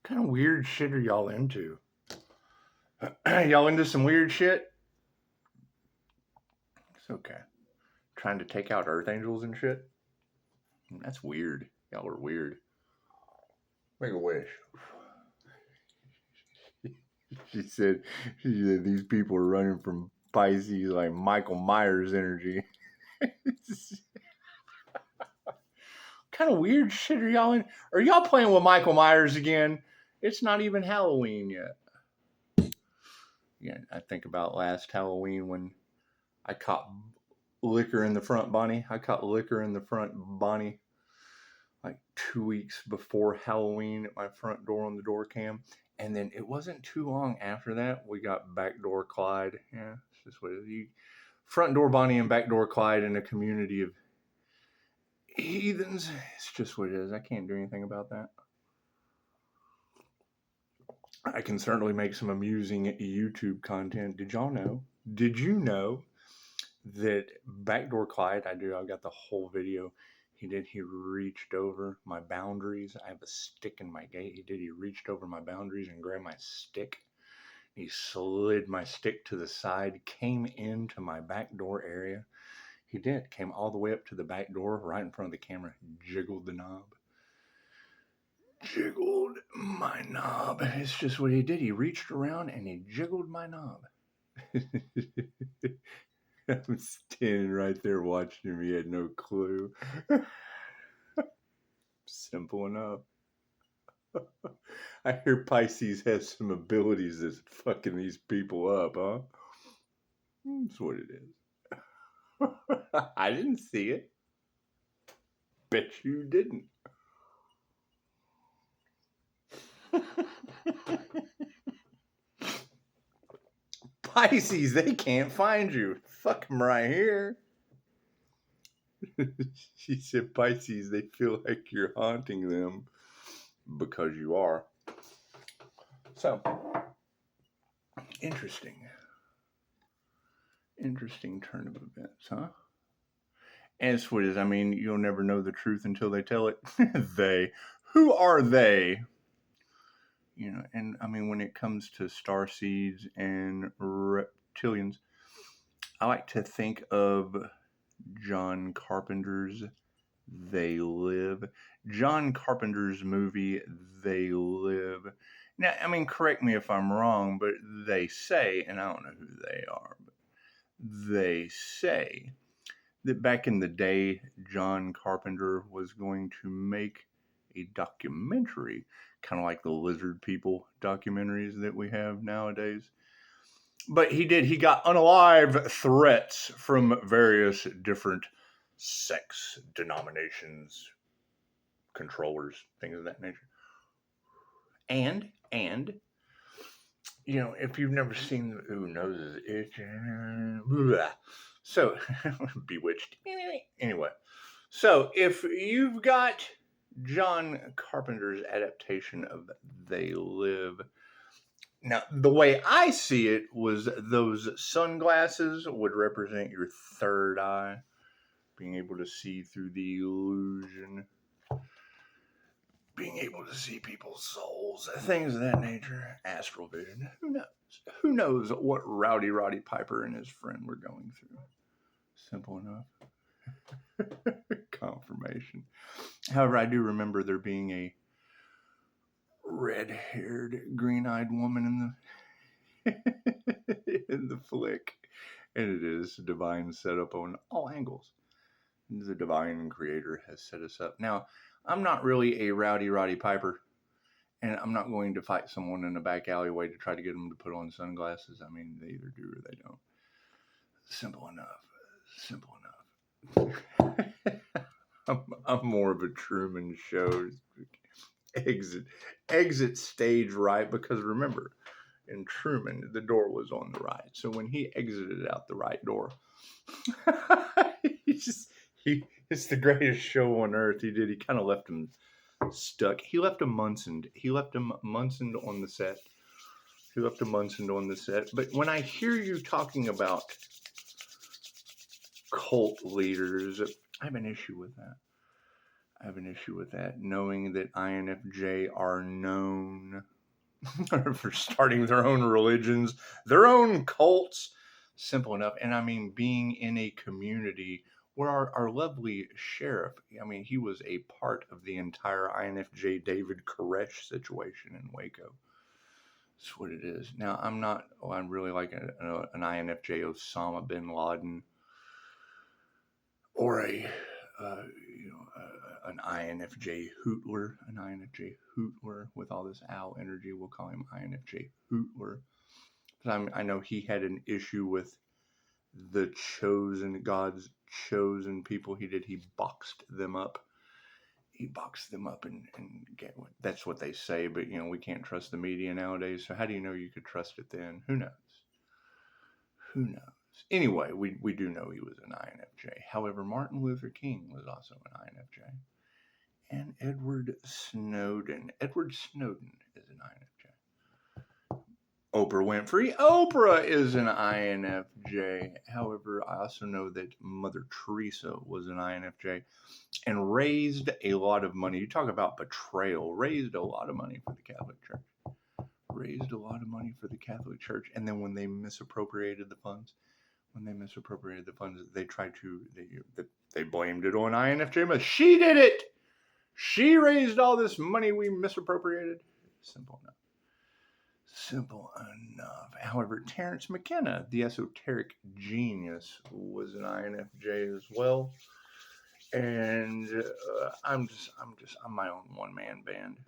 kind of weird shit are y'all into? Y'all into some weird shit? It's okay. Trying to take out earth angels and shit? That's weird. Y'all are weird. Make a wish. She said these people are running from Pisces like Michael Myers energy. Kind of weird shit are y'all in? Are y'all playing with Michael Myers again? It's not even Halloween yet. Yeah, I think about last Halloween when I caught liquor in the front Bonnie. I caught liquor in the front Bonnie like 2 weeks before Halloween at my front door on the door cam. And then it wasn't too long after that, we got backdoor Clyde. Yeah, it's just what it is. Front door Bonnie and backdoor Clyde in a community of heathens. It's just what it is. I can't do anything about that. I can certainly make some amusing YouTube content. Did you know that backdoor Clyde, I got the whole video. He reached over my boundaries. I have a stick in my gate. He reached over my boundaries and grabbed my stick. He slid my stick to the side, came into my back door area. He came all the way up to the back door, right in front of the camera, jiggled the knob. Jiggled my knob. It's just what he did. He reached around and he jiggled my knob. I was standing right there watching him. He had no clue. Simple enough. I hear Pisces has some abilities that's fucking these people up, huh? That's what it is. I didn't see it. Bet you didn't. Pisces, they can't find you. Fuck them right here. She said, Pisces, they feel like you're haunting them because you are. So, interesting turn of events, huh? As what is, I mean, you'll never know the truth until they tell it. They. Who are they? You know, and I mean, when it comes to starseeds and reptilians, I like to think of John Carpenter's They Live. John Carpenter's movie, They Live. Now, I mean, correct me if I'm wrong, but they say, and I don't know who they are, but they say that back in the day, John Carpenter was going to make a documentary, kind of like the lizard people documentaries that we have nowadays. But he got unalive threats from various different sects, denominations, controllers, things of that nature. And you know, if you've never seen Ooh, noses itching, so Bewitched. Anyway, so if you've got John Carpenter's adaptation of They Live, now the way I see it was those sunglasses would represent your third eye, being able to see through the illusion, being able to see people's souls, things of that nature, astral vision. Who knows what Rowdy Roddy Piper and his friend were going through. Simple enough. Confirmation. However, I do remember there being a red-haired, green-eyed woman in the flick, and it is divine setup on all angles. The divine creator has set us up. Now, I'm not really a Rowdy Roddy Piper, and I'm not going to fight someone in a back alleyway to try to get them to put on sunglasses. I mean, they either do or they don't. Simple enough. I'm more of a Truman Show exit stage right, because remember, in Truman, the door was on the right. So when he exited out the right door, it's the greatest show on earth. He kind of left him stuck. He left him Munsoned. On the set. But when I hear you talking about cult leaders, I have an issue with that. I have an issue with that, knowing that INFJ are known for starting their own religions, their own cults. Simple enough. And I mean, being in a community where our lovely sheriff, I mean, he was a part of the entire INFJ David Koresh situation in Waco. That's what it is. Now, I'm really like an INFJ Osama bin Laden or an INFJ Hootler with all this owl energy. We'll call him INFJ Hootler. I know he had an issue with the God's chosen people. He boxed them up. He boxed them up and that's what they say. But we can't trust the media nowadays. So how do you know you could trust it then? Who knows? Who knows? Anyway, we do know he was an INFJ. However, Martin Luther King was also an INFJ. And Edward Snowden. Edward Snowden is an INFJ. Oprah Winfrey. Oprah is an INFJ. However, I also know that Mother Teresa was an INFJ and raised a lot of money. You talk about betrayal. Raised a lot of money for the Catholic Church. Raised a lot of money for the Catholic Church. And then when they misappropriated the funds, they tried to, they blamed it on INFJ. But she did it! She raised all this money we misappropriated. Simple enough. Simple enough. However, Terence McKenna, the esoteric genius, was an INFJ as well. And I'm my own one-man band.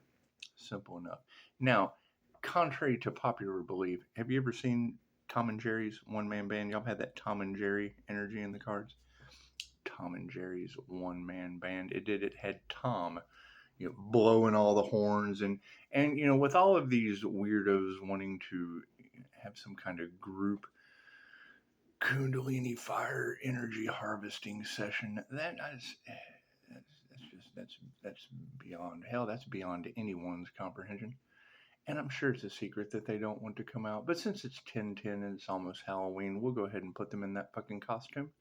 Simple enough. Now, contrary to popular belief, have you ever seen Tom and Jerry's one-man band? Y'all had that Tom and Jerry energy in the cards? Tom and Jerry's one-man band. It had Tom, blowing all the horns and with all of these weirdos wanting to have some kind of group Kundalini fire energy harvesting session. That's beyond hell. That's beyond anyone's comprehension. And I'm sure it's a secret that they don't want to come out. But since it's 10/10 and it's almost Halloween, we'll go ahead and put them in that fucking costume.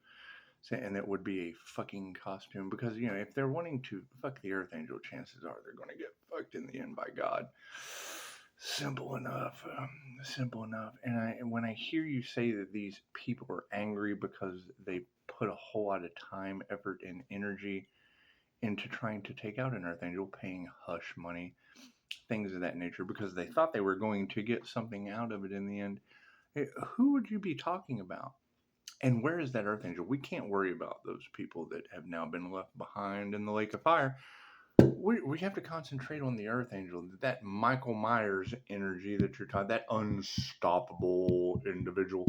And it would be a fucking costume because if they're wanting to fuck the Earth Angel, chances are they're going to get fucked in the end by God. Simple enough. Simple enough. And when I hear you say that these people are angry because they put a whole lot of time, effort, and energy into trying to take out an Earth Angel, paying hush money, things of that nature, because they thought they were going to get something out of it in the end, who would you be talking about? And where is that Earth Angel? We can't worry about those people that have now been left behind in the lake of fire. We have to concentrate on the Earth Angel, that Michael Myers energy that you're talking, that unstoppable individual.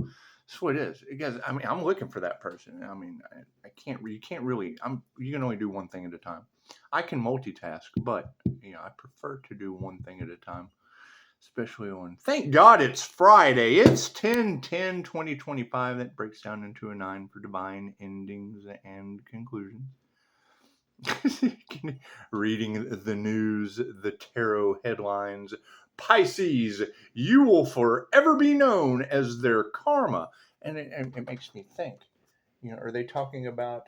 That's what it is. Because I mean, I'm looking for that person. I mean, I can't. You can't really. You can only do one thing at a time. I can multitask, but I prefer to do one thing at a time. Especially on, thank God it's Friday. It's 10/10/2025. That breaks down into a 9 for divine endings and conclusions. Reading the news, the tarot headlines. Pisces, you will forever be known as their karma. And it makes me think, are they talking about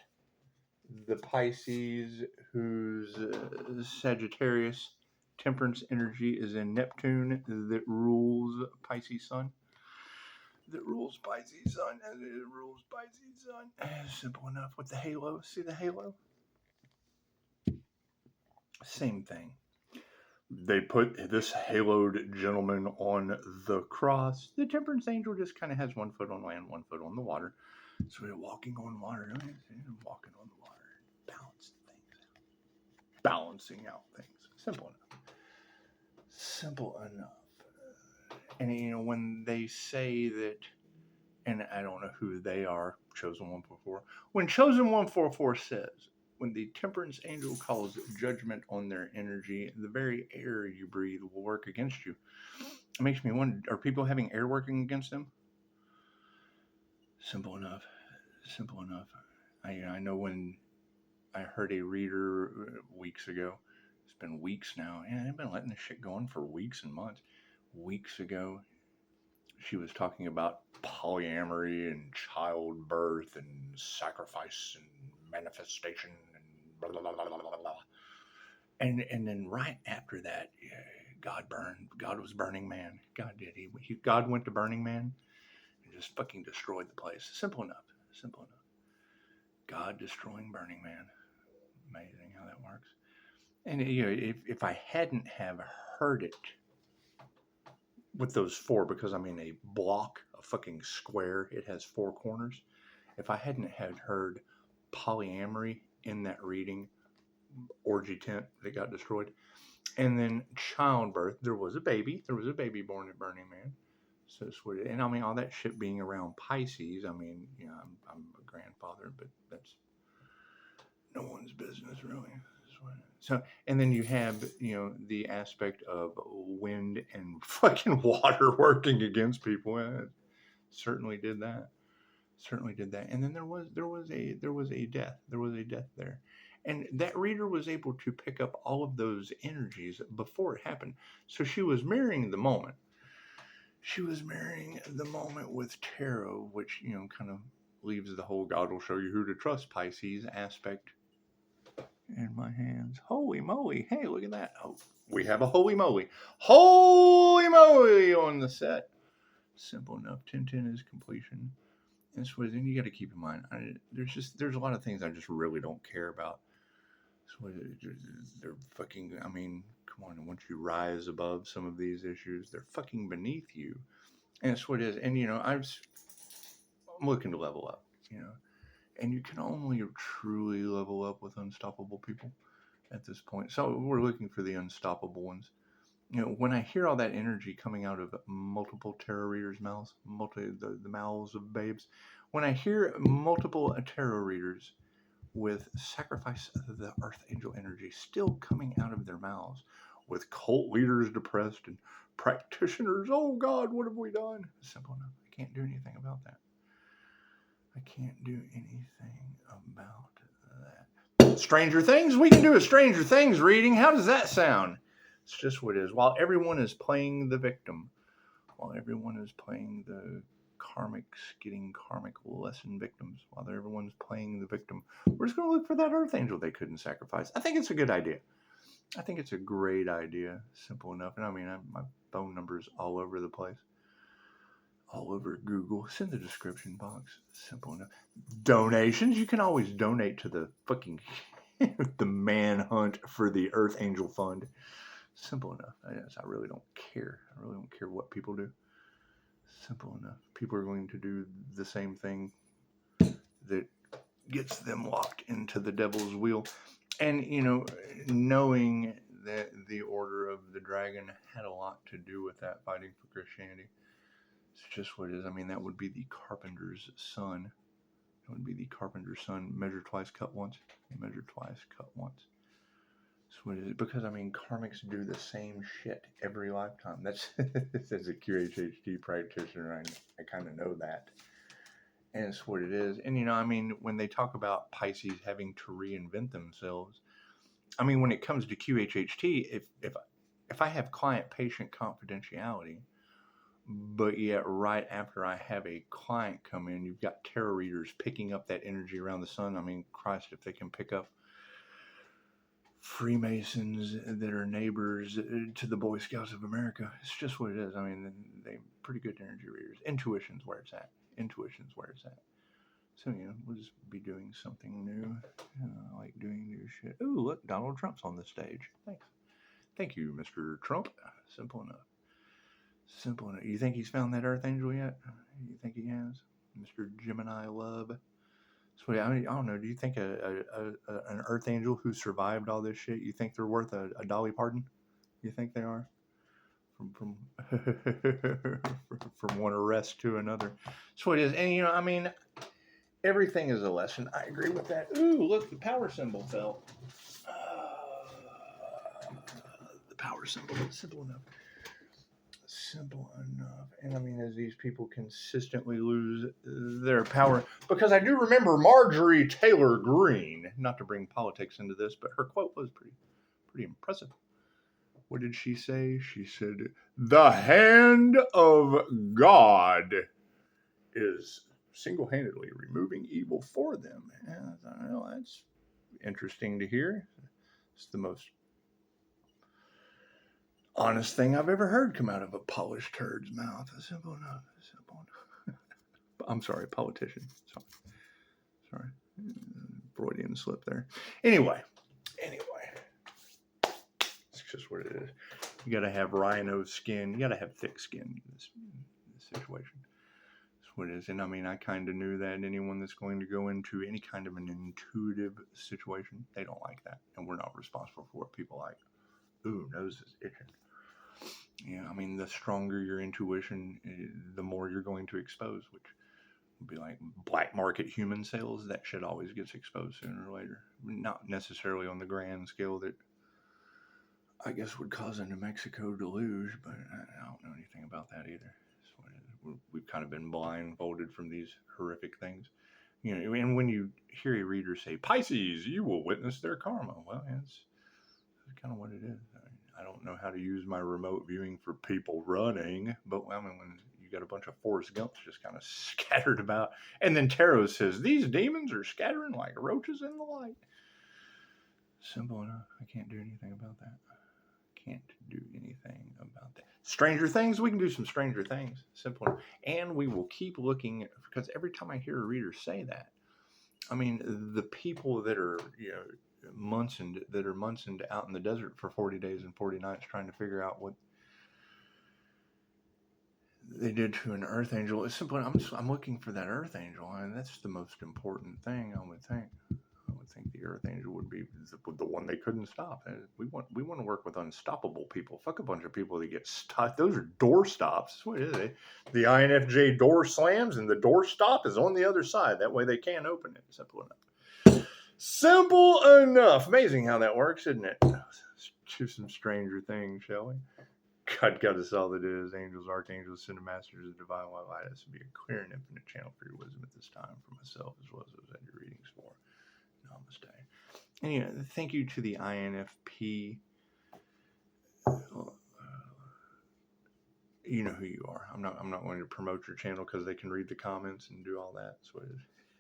the Pisces whose Sagittarius temperance energy is in Neptune that rules Pisces sun? Simple enough. With the halo. See the halo? Same thing. They put this haloed gentleman on the cross. The temperance angel just kind of has one foot on land, one foot on the water. So they're walking on water. Balancing out things. Simple enough. And when they say that, and I don't know who they are, Chosen 144. When Chosen 144 says, when the temperance angel calls judgment on their energy, the very air you breathe will work against you. It makes me wonder, are people having air working against them? Simple enough. I know when I heard a reader weeks ago, it's been weeks now, and they've been letting this shit go on for weeks and months. Weeks ago, she was talking about polyamory and childbirth and sacrifice and manifestation and blah, blah, blah, blah, blah, blah. And then right after that, God was Burning Man. God did. God went to Burning Man and just fucking destroyed the place. Simple enough. Simple enough. God destroying Burning Man. Amazing how that works. And if I hadn't have heard it with those four, because I mean a block, a fucking square, it has four corners. If I hadn't had heard polyamory in that reading, orgy tent that got destroyed, and then childbirth, there was a baby born at Burning Man. So sweet. And I mean, all that shit being around Pisces, I mean, I'm a grandfather, but that's no one's business really. So, and then you have, the aspect of wind and fucking water working against people. It certainly did that. Certainly did that. And then there was a death. There was a death there. And that reader was able to pick up all of those energies before it happened. So she was mirroring the moment. She was marrying the moment with tarot, which, kind of leaves the whole God will show you who to trust Pisces aspect in my hands. Holy moly. Hey, look at that. Oh, we have a holy moly. Holy moly on the set. Simple enough. 10-10 is completion. And so then you got to keep in mind, there's a lot of things I just really don't care about. So they're fucking, I mean, come on. Once you rise above some of these issues, they're fucking beneath you. And that's what it is. And, I'm looking to level up, and you can only truly level up with unstoppable people at this point. So we're looking for the unstoppable ones. When I hear all that energy coming out of multiple tarot readers' mouths, the mouths of babes, when I hear multiple tarot readers with sacrifice of the earth angel energy still coming out of their mouths, with cult leaders depressed and practitioners, oh God, what have we done? Simple enough. I can't do anything about that. I can't do anything about that. Stranger Things? We can do a Stranger Things reading. How does that sound? It's just what it is. While everyone is playing the victim, while everyone is playing the getting karmic lesson victims, while everyone's playing the victim, we're just going to look for that earth angel they couldn't sacrifice. I think it's a good idea. I think it's a great idea. Simple enough. And I mean, my phone number's all over the place. All over Google. It's in the description box. Simple enough. Donations. You can always donate to the fucking the manhunt for the Earth Angel Fund. Simple enough. I really don't care. I really don't care what people do. Simple enough. People are going to do the same thing that gets them locked into the devil's wheel. And, knowing that the Order of the Dragon had a lot to do with that, fighting for Christianity. It's just what it is. I mean, that would be the carpenter's son. It would be the carpenter's son. Measure twice, cut once. Measure twice, cut once. That's what it is. Because, I mean, karmics do the same shit every lifetime. That's as a QHHT practitioner, I kind of know that. And it's what it is. And, I mean, when they talk about Pisces having to reinvent themselves, I mean, when it comes to QHHT, if I have client-patient confidentiality, but yet right after I have a client come in, you've got tarot readers picking up that energy around the sun. I mean, Christ, if they can pick up Freemasons that are neighbors to the Boy Scouts of America, it's just what it is. I mean, they're pretty good energy readers. Intuition's where it's at. So, we'll just be doing something new. I like doing new shit. Ooh, look, Donald Trump's on the stage. Thanks. Thank you, Mr. Trump. Simple enough. You think he's found that Earth Angel yet? You think he has? Mr. Gemini Love? So, I mean, I don't know. Do you think an Earth Angel who survived all this shit, you think they're worth a Dolly Parton? You think they are? From from one arrest to another. So it is. And, I mean, everything is a lesson. I agree with that. Ooh, look, the power symbol fell. The power symbol. Simple enough. And I mean, as these people consistently lose their power, because I do remember Marjorie Taylor Greene, not to bring politics into this, but her quote was pretty impressive. What did she say? She said, "The hand of God is single-handedly removing evil for them." And I thought, well, that's interesting to hear. It's the most honest thing I've ever heard come out of a polished herd's mouth. Simple enough. Simple enough. I'm sorry, politician. Sorry. Freudian slip there. Anyway. It's just what it is. You got to have rhino skin. You got to have thick skin in this situation. That's what it is. And I mean, I kind of knew that anyone that's going to go into any kind of an intuitive situation, they don't like that. And we're not responsible for what people like. Ooh, nose is itching. Yeah, I mean, the stronger your intuition, the more you're going to expose, which would be like black market human sales. That shit always gets exposed sooner or later. Not necessarily on the grand scale that I guess would cause a New Mexico deluge, but I don't know anything about that either. So we've kind of been blindfolded from these horrific things. You know, and when you hear a reader say, Pisces, you will witness their karma. Well, that's kind of what it is. I don't know how to use my remote viewing for people running, but I mean, when you got a bunch of Forrest Gumps just kind of scattered about, and then Tarot says, these demons are scattering like roaches in the light. Simple enough. I can't do anything about that. Can't do anything about that. Stranger things, we can do some stranger things. Simple enough. And we will keep looking, because every time I hear a reader say that, I mean, the people that are, months and out in the desert for 40 days and 40 nights trying to figure out what they did to an earth angel. It's simply, I'm looking for that earth angel, and that's the most important thing, I would think. I would think the earth angel would be the one they couldn't stop. We want to work with unstoppable people. Fuck a bunch of people that get stuck. Those are door stops. What is it? The INFJ door slams, and the door stop is on the other side. That way they can't open it. Simple enough. Simple enough. Amazing how that works, isn't it? Let's do some stranger things, shall we? God got us all that is. Angels, archangels, send masters of divine light. This would be a clear and infinite channel for your wisdom at this time for myself as well as those that your readings for. Namaste. And thank you to the INFP. You know who you are. I'm not going to promote your channel because they can read the comments and do all that. So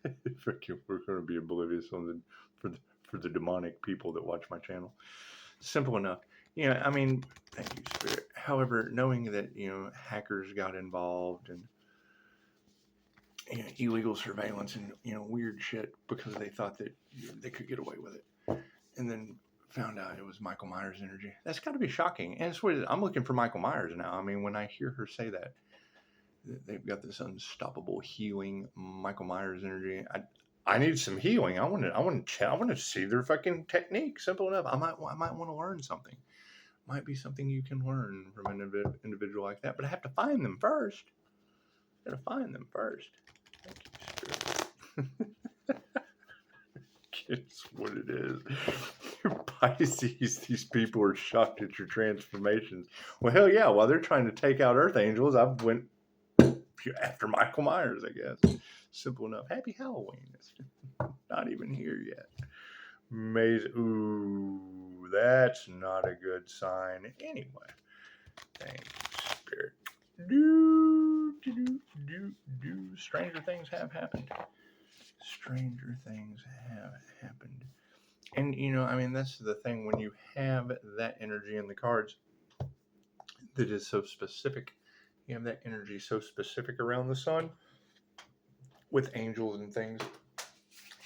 we're going to be oblivious for the demonic people that watch my channel. Simple enough. I mean, thank you, Spirit. However, knowing that hackers got involved and illegal surveillance and weird shit because they thought that they could get away with it, and then found out it was Michael Myers energy. That's got to be shocking. And it's weird. I'm looking for Michael Myers now. I mean, when I hear her say that they've got this unstoppable healing Michael Myers energy, I need some healing. I want to see their fucking technique. Simple enough. I might want to learn something. Might be something you can learn from an individual like that, but I have to find them first. Gotta find them first. Thank you, Spirit. It's what it is. Pisces, these people are shocked at your transformations. Well, hell yeah. While they're trying to take out Earth Angels, I went after Michael Myers, I guess. Simple enough. Happy Halloween. It's not even here yet. Amazing. Ooh, that's not a good sign. Anyway, thanks, Spirit. Stranger things have happened. Stranger things have happened. And, I mean, that's the thing. When you have that energy in the cards that is so specific, you have that energy so specific around the sun with angels and things.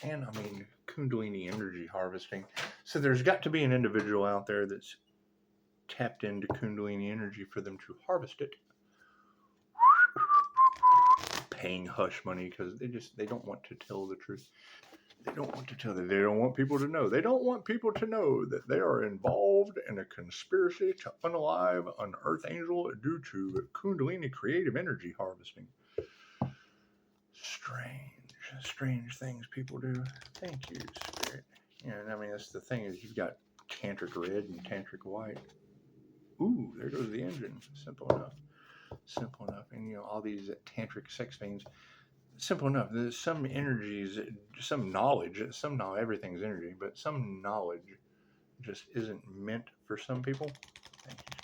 And, I mean, Kundalini energy harvesting. So there's got to be an individual out there that's tapped into Kundalini energy for them to harvest it. Paying hush money because they don't want to tell the truth. They don't want to tell them. They don't want people to know. They don't want people to know that they are involved in a conspiracy to unalive an Earth Angel due to Kundalini creative energy harvesting. Strange things people do. Thank you, Spirit. And I mean, that's the thing is you've got Tantric Red and Tantric White. Ooh, there goes the engine. Simple enough. And all these tantric sex fiends. Simple enough. There's some energies, some knowledge, everything's energy, but some knowledge just isn't meant for some people.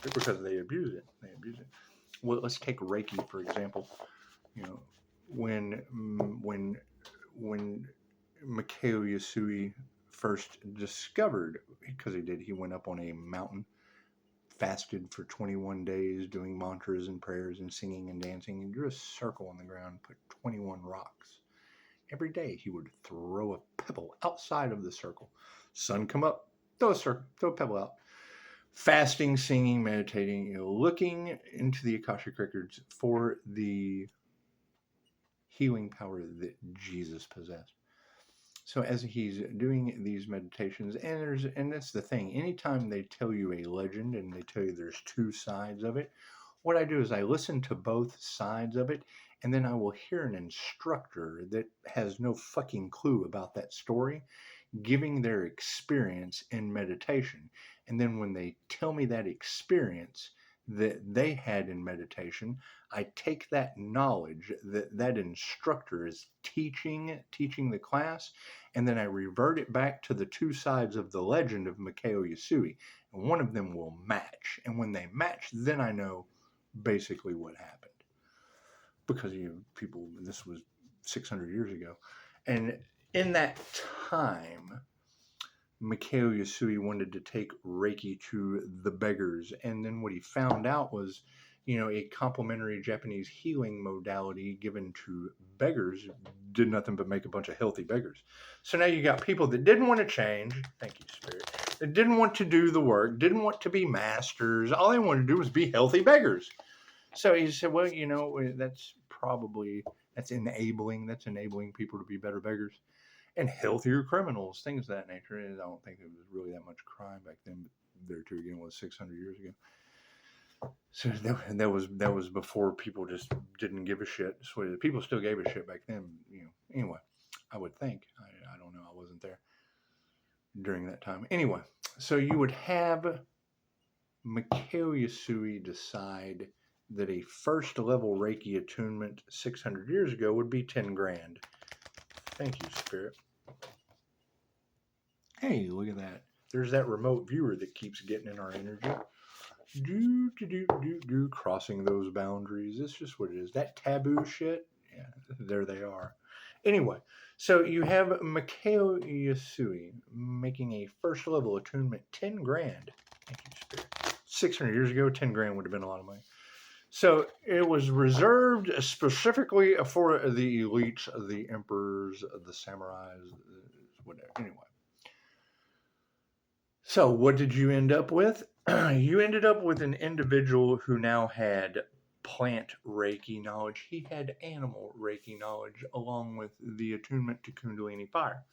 Because they abuse it. Well, let's take Reiki, for example. When Mikao Yasui first discovered, because he went up on a mountain fasted for 21 days doing mantras and prayers and singing and dancing, and drew a circle on the ground, put 21 rocks. Every day he would throw a pebble outside of the circle. Sun come up, throw a pebble out. Fasting, singing, meditating, looking into the Akashic records for the healing power that Jesus possessed. So as he's doing these meditations, and that's the thing, anytime they tell you a legend and they tell you there's two sides of it, what I do is I listen to both sides of it, and then I will hear an instructor that has no fucking clue about that story giving their experience in meditation. And then when they tell me that experience that they had in meditation, I take that knowledge that that instructor is teaching the class, and then I revert it back to the two sides of the legend of Mikao Yasui, and one of them will match. And when they match, then I know basically what happened. Because people, this was 600 years ago. And in that time, Mikao Yasui wanted to take Reiki to the beggars. And then what he found out was, a complementary Japanese healing modality given to beggars did nothing but make a bunch of healthy beggars. So now you got people that didn't want to change. Thank you, Spirit. That didn't want to do the work, didn't want to be masters. All they wanted to do was be healthy beggars. So he said, well, that's enabling. That's enabling people to be better beggars and healthier criminals, things of that nature. And I don't think there was really that much crime back then, but there too again was 600 years ago. So that was before people just didn't give a shit. So people still gave a shit back then, Anyway, I would think. I don't know. I wasn't there during that time. Anyway, so you would have Mikao Yasui decide that a first level Reiki attunement 600 years ago would be 10 grand. Thank you, Spirit. Hey, look at that. There's that remote viewer that keeps getting in our energy. Crossing those boundaries. It's just what it is. That taboo shit, yeah, there they are. Anyway, so you have Mikao Yasui making a first level attunement 10 grand. Thank you, Spirit. 600 years ago, 10 grand would have been a lot of money. So it was reserved specifically for the elites, the emperors, the samurais, whatever. Anyway. So what did you end up with? You ended up with an individual who now had plant Reiki knowledge. He had animal Reiki knowledge along with the attunement to Kundalini fire,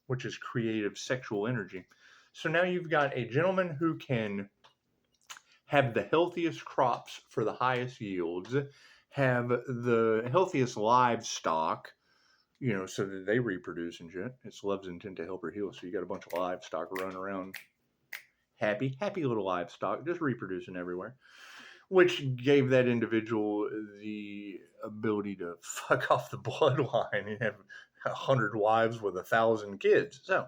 which is creative sexual energy. So now you've got a gentleman who can have the healthiest crops for the highest yields, have the healthiest livestock, so that they reproduce and shit. It's love's intent to help her heal. So you got a bunch of livestock running around, happy little livestock, just reproducing everywhere, which gave that individual the ability to fuck off the bloodline and have 100 wives with 1,000 kids. So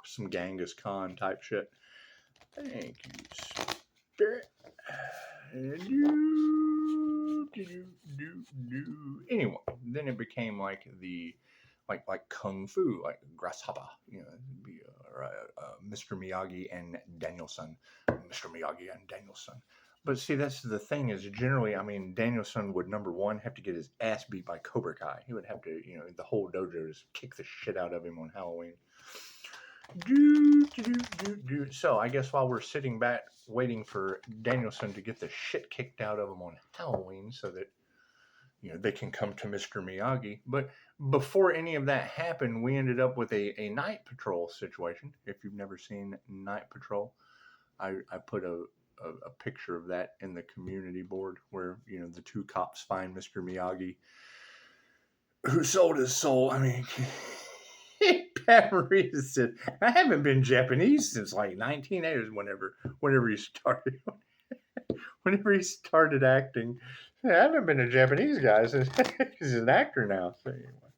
some Genghis Khan type shit. Thank you, Spirit. Anyway, then it became like like kung fu, like grasshopper. It'd be Mr. Miyagi and Danielson. Mr. Miyagi and Danielson. But see, that's the thing is generally, Danielson would, number one, have to get his ass beat by Cobra Kai. He would have to, the whole dojo just kick the shit out of him on Halloween. So I guess while we're sitting back waiting for Danielson to get the shit kicked out of him on Halloween so that, they can come to Mr. Miyagi. But before any of that happened, we ended up with a night patrol situation. If you've never seen Night Patrol, I put a picture of that in the community board where, the two cops find Mr. Miyagi, who sold his soul. Pat Morita said, I haven't been Japanese since like 1980s, whenever he started. Whenever he started acting, I haven't been a Japanese guy since he's an actor now. So anyway.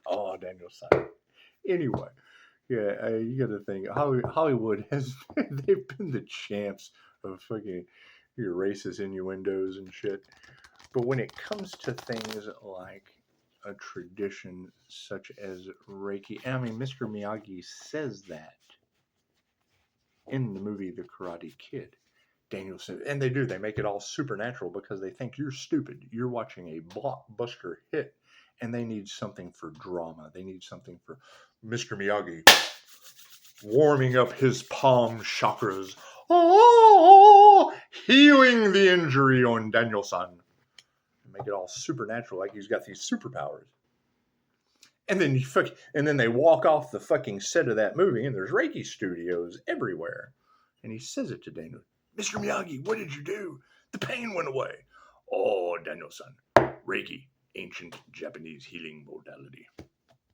Oh, Daniel Simon. Anyway, yeah, you got to think Hollywood they've been the champs of fucking your racist innuendos and shit. But when it comes to things like a tradition such as Reiki. And I mean, Mr. Miyagi says that in the movie The Karate Kid. Daniel said, and they do. They make it all supernatural because they think you're stupid. You're watching a blockbuster hit, and they need something for drama. They need something for Mr. Miyagi warming up his palm chakras, healing the injury on Daniel-san. Make it all supernatural, like he's got these superpowers. And then they walk off the fucking set of that movie, and there's Reiki studios everywhere. And he says it to Daniel, Mr. Miyagi, what did you do? The pain went away. Oh, Daniel-san, Reiki, ancient Japanese healing modality.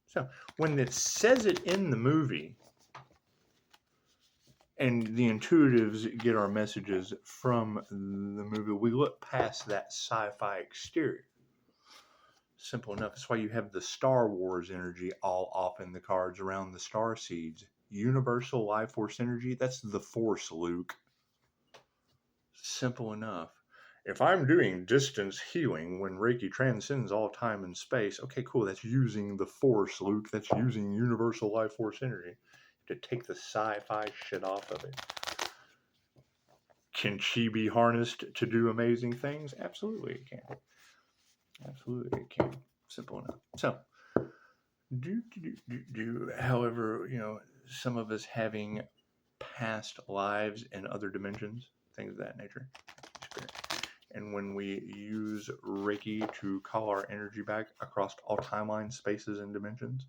So when it says it in the movie, and the intuitives get our messages from the movie, we look past that sci-fi exterior. Simple enough. That's why you have the Star Wars energy all off in the cards around the star seeds. Universal life force energy, that's the Force, Luke. Simple enough. If I'm doing distance healing when Reiki transcends all time and space, okay, cool, that's using the Force, Luke. That's using universal life force energy to take the sci-fi shit off of it. Can she be harnessed to do amazing things? Absolutely it can. Absolutely it can. Simple enough. So, however, some of us having past lives in other dimensions, things of that nature. And when we use Reiki to call our energy back across all timelines, spaces, and dimensions,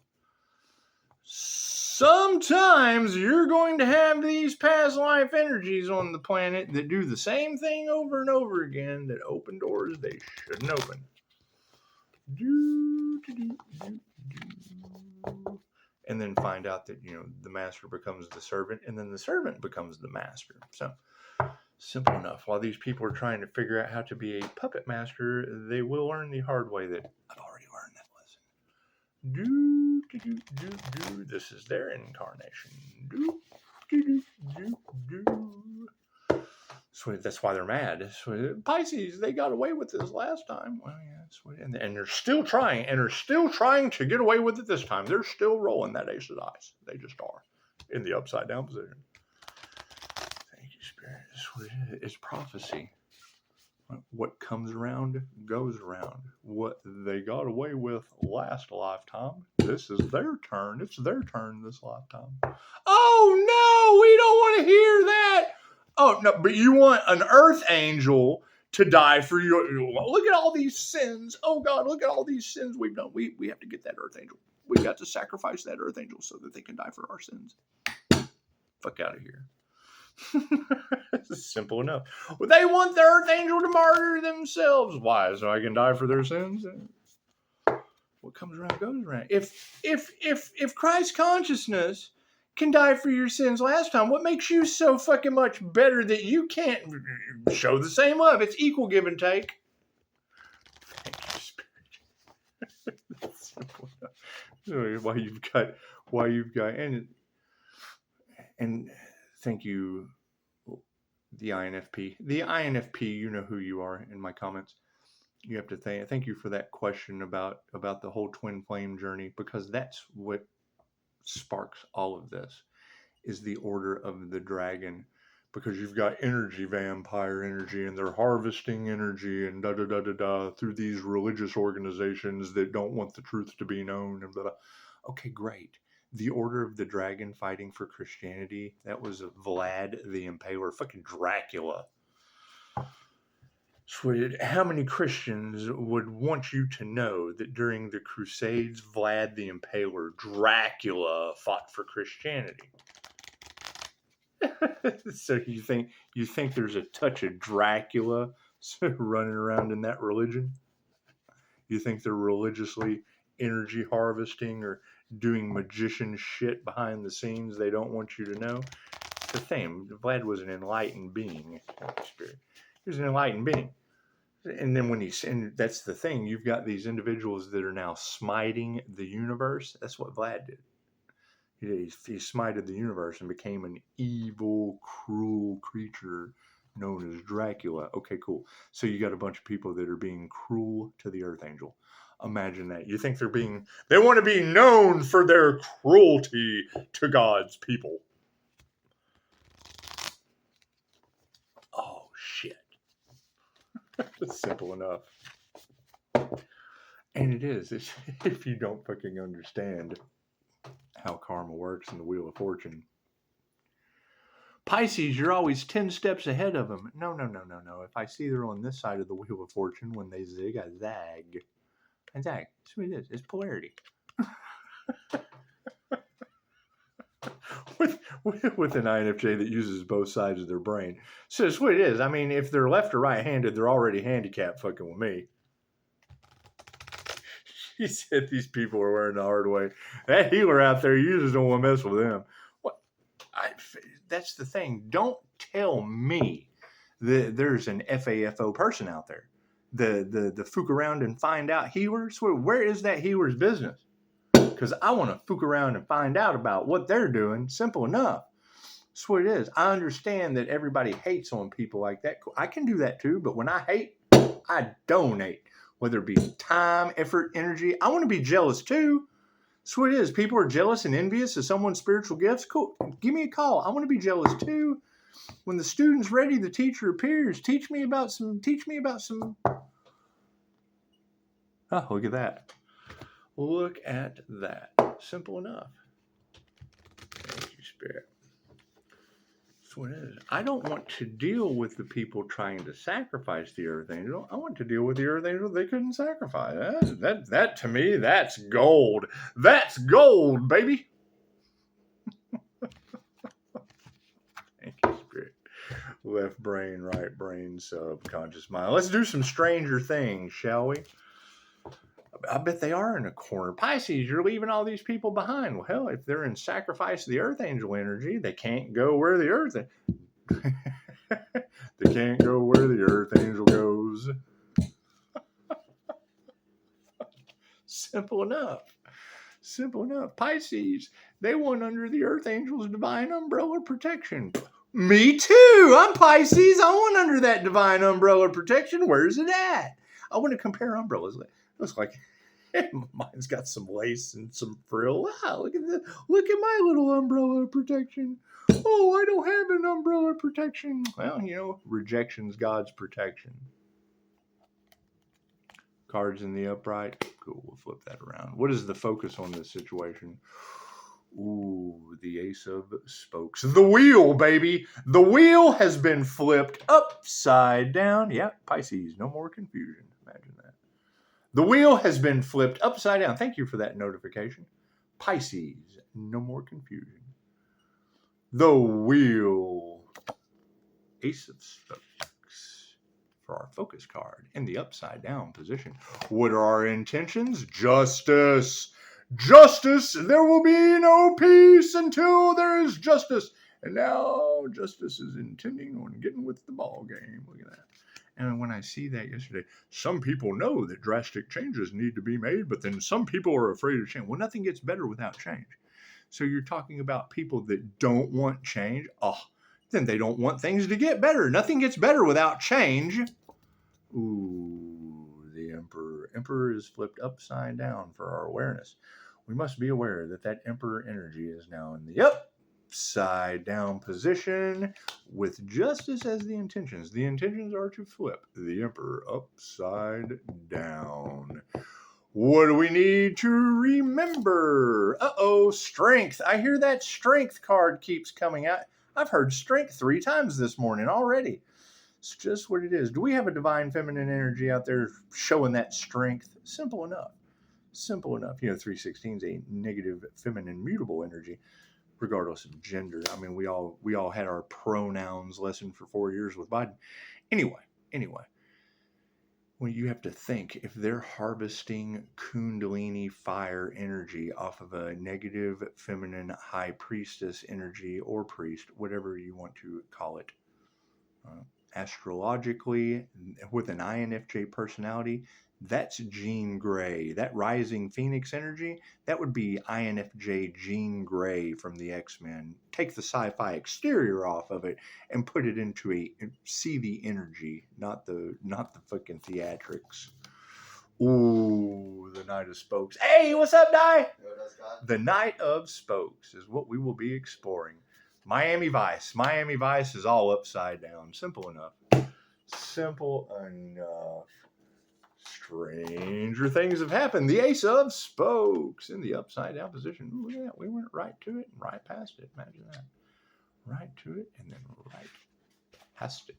sometimes you're going to have these past life energies on the planet that do the same thing over and over again, that open doors they shouldn't open. And then find out that, the master becomes the servant, and then the servant becomes the master. So, simple enough. While these people are trying to figure out how to be a puppet master, they will learn the hard way that I've already learned that lesson. This is their incarnation. Sweet. That's why they're mad. Sweet. Pisces, they got away with this last time. Well, yeah, sweet. And they're still trying, to get away with it this time. They're still rolling that ace of dice. They just are in the upside down position. Thank you, Spirit. Sweet. It's prophecy. What comes around goes around. What they got away with last lifetime, this is their turn. It's their turn this lifetime. Oh no, we don't want to hear that. Oh no, but you want an earth angel to die for you. Look at all these sins. Oh God, look at all these sins we've done. We have to get that earth angel. We got to sacrifice that earth angel so that they can die for our sins. Fuck out of here. Simple enough. Well, they want the earth angel to martyr themselves. Why? So I can die for their sins? What comes around goes around. If Christ consciousness can die for your sins last time, what makes you so fucking much better that you can't show the same love? It's equal give and take. Thank you, Spirit. Simple enough. Why you've got and thank you, the INFP. The INFP, you know who you are in my comments. You have to thank you for that question about the whole twin flame journey, because that's what sparks all of this, is the order of the dragon. Because you've got energy, vampire energy, and they're harvesting energy and through these religious organizations that don't want the truth to be known and blah, blah. Okay, great. The Order of the Dragon fighting for Christianity, that was Vlad the Impaler, fucking Dracula. How many Christians would want you to know that during the Crusades, Vlad the Impaler, Dracula, fought for Christianity? So you think there's a touch of Dracula running around in that religion? You think they're religiously energy harvesting or doing magician shit behind the scenes they don't want you to know? It's the thing. Vlad was an enlightened being. He was an enlightened being. And then and that's the thing, you've got these individuals that are now smiting the universe. That's what Vlad did. He smited the universe and became an evil, cruel creature known as Dracula. Okay, cool. So you got a bunch of people that are being cruel to the Earth Angel. Imagine that. You think they want to be known for their cruelty to God's people. Oh, shit. It's simple enough. And it is. If you don't fucking understand how karma works in the Wheel of Fortune. Pisces, you're always 10 steps ahead of them. No. If I see they're on this side of the Wheel of Fortune, when they zig, I zag. I zag. That's what it is. It's polarity. with an INFJ that uses both sides of their brain. So that's what it is. I mean, if they're left or right-handed, they're already handicapped fucking with me. He said these people are wearing the hard way. That healer out there, you just don't want to mess with them. What? That's the thing. Don't tell me that there's an FAFO person out there. The fook around and find out healers. Where is that healer's business? Because I want to fook around and find out about what they're doing. Simple enough. That's what it is. I understand that everybody hates on people like that. I can do that too, but when I hate, I donate. Whether it be time, effort, energy. I want to be jealous too. That's what it is. People are jealous and envious of someone's spiritual gifts. Cool. Give me a call. I want to be jealous too. When the student's ready, the teacher appears. Teach me about some. Oh, look at that. Look at that. Simple enough. Thank you, Spirit. That's what it is. I don't want to deal with the people trying to sacrifice the Earth Angel. I want to deal with the Earth Angel they couldn't sacrifice. That to me, that's gold. That's gold, baby. Thank you, Spirit. Left brain, right brain, subconscious mind. Let's do some Stranger Things, shall we? I bet they are in a corner. Pisces, you're leaving all these people behind. Well, hell, if they're in sacrifice of the Earth Angel energy, they can't go where the Earth. They can't go where the Earth Angel goes. Simple enough. Simple enough. Pisces, they want under the Earth Angel's divine umbrella protection. Me too. I'm Pisces. I want under that divine umbrella protection. Where's it at? I want to compare umbrellas. It looks like mine's got some lace and some frill. Wow, look at this. Look at my little umbrella protection. Oh, I don't have an umbrella protection. Well, rejection's God's protection. Cards in the upright. Cool, we'll flip that around. What is the focus on this situation? Ooh, the Ace of Spokes. The wheel, baby. The wheel has been flipped upside down. Yeah, Pisces, no more confusion. Imagine that. The wheel has been flipped upside down. Thank you for that notification. Pisces, no more confusion. The wheel. Ace of Spokes for our focus card in the upside down position. What are our intentions? Justice. Justice. There will be no peace until there is justice. And now justice is intending on getting with the ball game. Look at that. And when I see that yesterday, some people know that drastic changes need to be made, but then some people are afraid of change. Well, nothing gets better without change. So you're talking about people that don't want change. Oh, then they don't want things to get better. Nothing gets better without change. Ooh, the Emperor. Emperor is flipped upside down for our awareness. We must be aware that that Emperor energy is now in the upside down position with justice as the intentions. The intentions are to flip the Emperor upside down. What do we need to remember? Strength. I hear that strength card keeps coming out. I've heard strength 3 times this morning already. It's just what it is. Do we have a divine feminine energy out there showing that strength? Simple enough. Simple enough. 316 is a negative feminine mutable energy, regardless of gender. I mean, we all had our pronouns lesson for 4 years with Biden. Anyway. Well, you have to think, if they're harvesting Kundalini fire energy off of a negative feminine high priestess energy or priest, whatever you want to call it, astrologically, with an INFJ personality, that's Jean Grey. That rising Phoenix energy, that would be INFJ Jean Grey from the X-Men. Take the sci-fi exterior off of it and put it into see the energy, not the fucking theatrics. Ooh, the Knight of Spokes. Hey, what's up, Di? Scott? The Knight of Spokes is what we will be exploring. Miami Vice. Miami Vice is all upside down. Simple enough. Simple enough. Stranger things have happened. The Ace of Spokes in the upside down position. Ooh, look at that. We went right to it and right past it. Imagine that. Right to it and then right past it.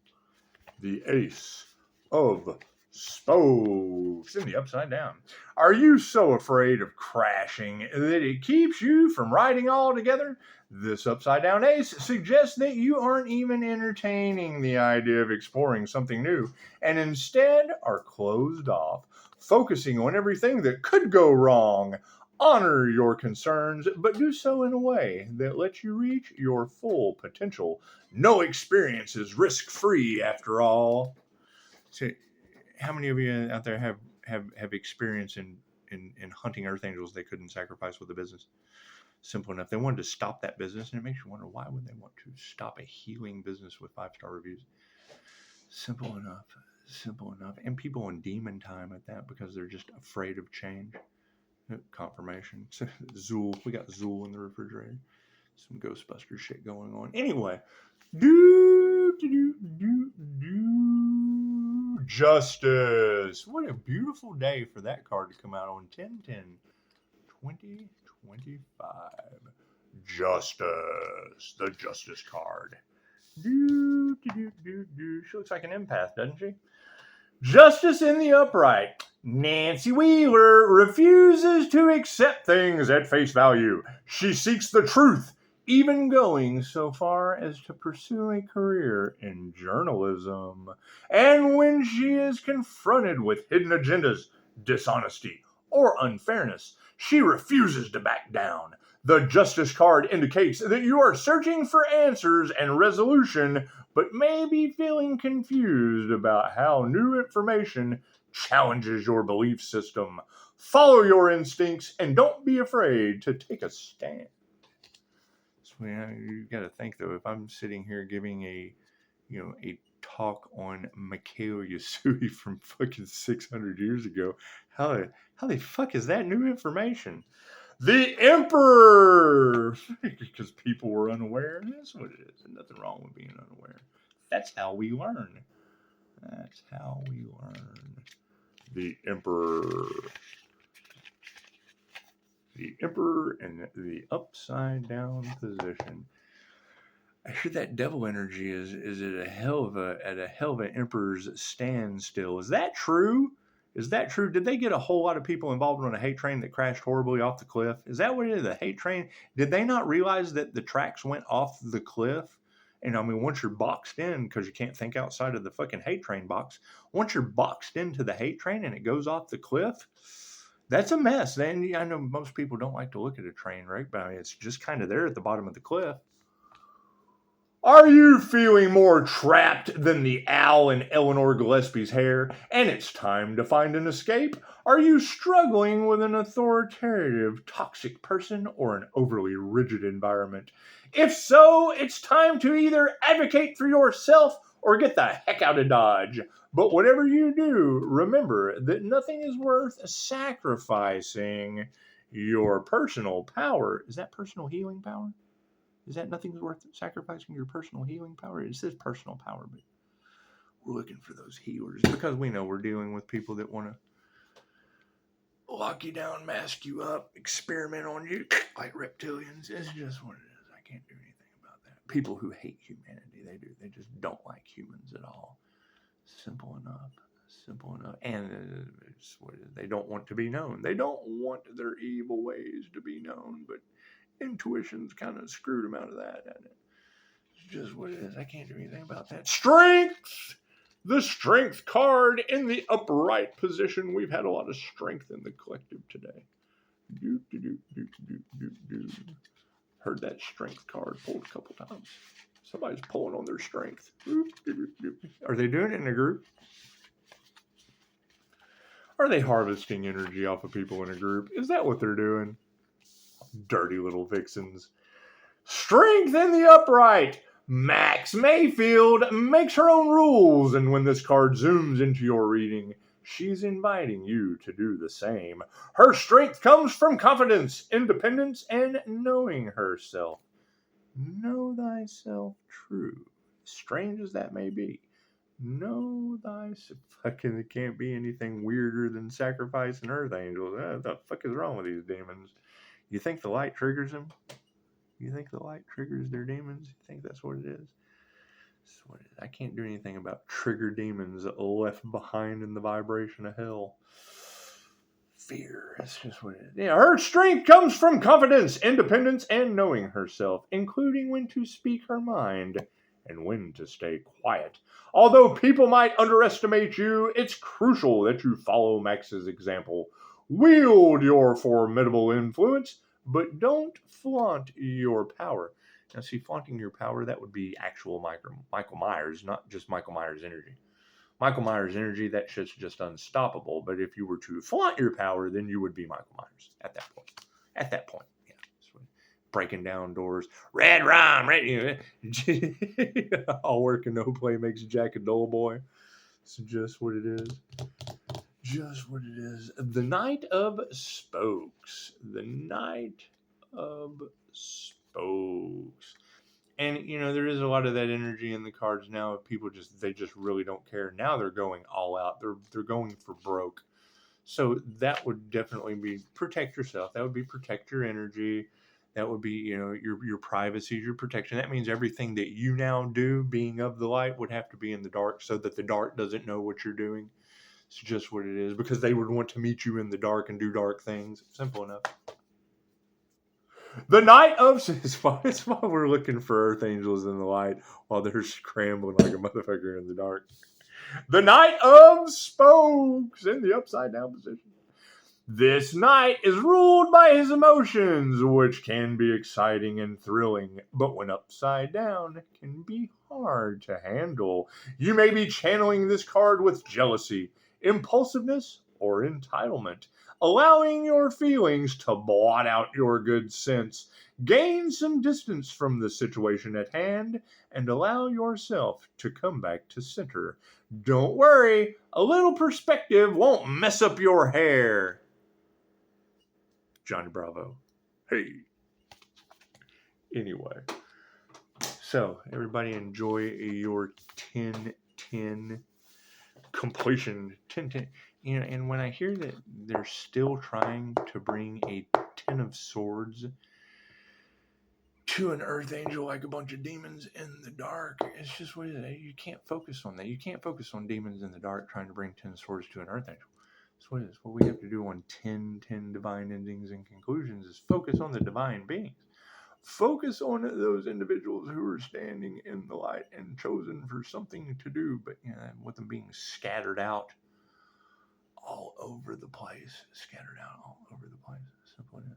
The Ace of Spokes in the upside down. Are you so afraid of crashing that it keeps you from riding altogether? This upside down ace suggests that you aren't even entertaining the idea of exploring something new and instead are closed off, focusing on everything that could go wrong. Honor your concerns, but do so in a way that lets you reach your full potential. No experience is risk-free after all. So, how many of you out there have experience in hunting earth angels they couldn't sacrifice with a business? Simple enough. They wanted to stop that business, and it makes you wonder, why would they want to stop a healing business with 5-star reviews? Simple enough. Simple enough. And people in demon time at that because they're just afraid of change. Confirmation. Zool. We got Zool in the refrigerator. Some Ghostbuster shit going on. Anyway. Justice. What a beautiful day for that card to come out on 10/10/2025. Justice. The Justice card. She looks like an empath, doesn't she? Justice in the upright. Nancy Wheeler refuses to accept things at face value. She seeks the truth, even going so far as to pursue a career in journalism. And when she is confronted with hidden agendas, dishonesty, or unfairness, she refuses to back down. The Justice card indicates that you are searching for answers and resolution, but may be feeling confused about how new information challenges your belief system. Follow your instincts and don't be afraid to take a stand. So you got to think, though, if I'm sitting here giving a talk on Mikhail Yasui from fucking 600 years ago, how the fuck is that new information? The Emperor! Because people were unaware. That's what it is. There's nothing wrong with being unaware. That's how we learn. That's how we learn. The Emperor. The Emperor in the upside down position. I hear that devil energy is at a hell of an emperor's standstill. Is that true? Is that true? Did they get a whole lot of people involved on a hate train that crashed horribly off the cliff? Is that what it is, the hate train? Did they not realize that the tracks went off the cliff? And I mean, once you're boxed in, because you can't think outside of the fucking hate train box, once you're boxed into the hate train and it goes off the cliff, that's a mess. And I know most people don't like to look at a train wreck, but I mean, it's just kind of there at the bottom of the cliff. Are you feeling more trapped than the owl in Eleanor Gillespie's hair, and it's time to find an escape? Are you struggling with an authoritative, toxic person or an overly rigid environment? If so, it's time to either advocate for yourself or get the heck out of Dodge. But whatever you do, remember that nothing is worth sacrificing your personal power. Is that personal healing power? Is that nothing's worth sacrificing your personal healing power? It says personal power, but we're looking for those healers because we know we're dealing with people that want to lock you down, mask you up, experiment on you like reptilians. It's just what it is. I can't do anything about that. People who hate humanity, they do. They just don't like humans at all. Simple enough. Simple enough. And it's what it is. They don't want to be known. They don't want their evil ways to be known, but intuition's kind of screwed them out of that, hasn't it? It's just what it is. I can't do anything about that. Strength! The Strength card in the upright position. We've had a lot of strength in the collective today. Heard that Strength card pulled a couple times. Somebody's pulling on their strength. Are they doing it in a group? Are they harvesting energy off of people in a group? Is that what they're doing? Dirty little vixens. Strength in the upright. Max Mayfield makes her own rules, and when this card zooms into your reading, She's inviting you to do the same. Her strength comes from confidence, independence, and knowing herself. Know thyself true, strange as that may be. Know thyself. Fucking, it can't be anything weirder than sacrificing earth angels. What the fuck is wrong with these demons? You think the light triggers them? You think the light triggers their demons? You think that's what it is? That's what it is. I can't do anything about trigger demons left behind in the vibration of hell. Fear. That's just what it is. Yeah, her strength comes from confidence, independence, and knowing herself, including when to speak her mind and when to stay quiet. Although people might underestimate you, it's crucial that you follow Max's example. Wield your formidable influence, but don't flaunt your power. Now, see, flaunting your power, that would be actual Michael Myers, not just Michael Myers energy. Michael Myers energy, that shit's just unstoppable. But if you were to flaunt your power, then you would be Michael Myers at that point. At that point, yeah. Breaking down doors. Red rum, red. All work and no play makes Jack a dull boy. It's just what it is. Just what it is. The Knight of Spokes. The Knight of Spokes. And, you know, there is a lot of that energy in the cards now. People they just really don't care. Now they're going all out. They're going for broke. So that would definitely be protect yourself. That would be protect your energy. That would be, you know, your privacy, your protection. That means everything that you now do, being of the light, would have to be in the dark so that the dark doesn't know what you're doing. It's just what it is, because they would want to meet you in the dark and do dark things. Simple enough. The Knight of... It's why we're looking for Earth Angels in the light while they're scrambling like a motherfucker in the dark. The Knight of Spokes in the upside down position. This knight is ruled by his emotions, which can be exciting and thrilling, but when upside down, can be hard to handle. You may be channeling this card with jealousy, impulsiveness, or entitlement, allowing your feelings to blot out your good sense. Gain some distance from the situation at hand and allow yourself to come back to center. Don't worry, a little perspective won't mess up your hair. Johnny Bravo. Hey. Anyway. So, everybody enjoy your 10-10 completion. 10-10. You know, and when I hear that they're still trying to bring a 10 of swords to an earth angel like a bunch of demons in the dark, it's just what it is. You can't focus on that. You can't focus on demons in the dark trying to bring 10 swords to an earth angel. That's what it is. What we have to do on 10-10 divine endings and conclusions is focus on the divine beings. Focus on those individuals who are standing in the light and chosen for something to do, but you know, with them being scattered out all over the place. Scattered out all over the place. Simple as.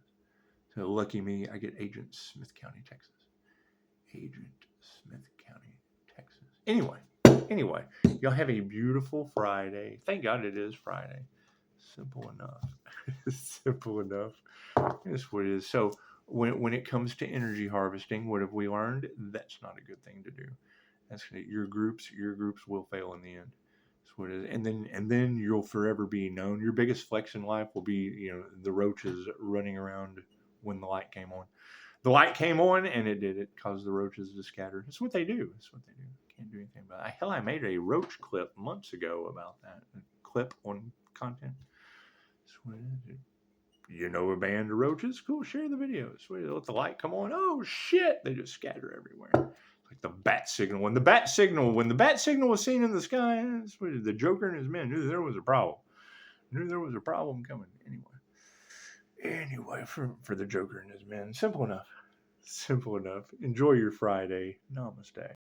So lucky me, I get Agent Smith County, Texas. Agent Smith County, Texas. Anyway, y'all have a beautiful Friday. Thank God it is Friday. Simple enough. Simple enough. That's what it is. So when it comes to energy harvesting, what have we learned? That's not a good thing to do. That's your groups will fail in the end. That's what it is. And then you'll forever be known. Your biggest flex in life will be, you know, the roaches running around when the light came on. The light came on and it caused the roaches to scatter. That's what they do. Can't do anything about it. Hell, I made a roach clip months ago about that. A clip on content. That's what it is. You know a band of roaches? Cool, share the videos. Let the light come on. Oh shit! They just scatter everywhere. Like the bat signal. When the bat signal was seen in the sky, the Joker and his men knew there was a problem. Coming. Anyway, for the Joker and his men. Simple enough. Enjoy your Friday. Namaste.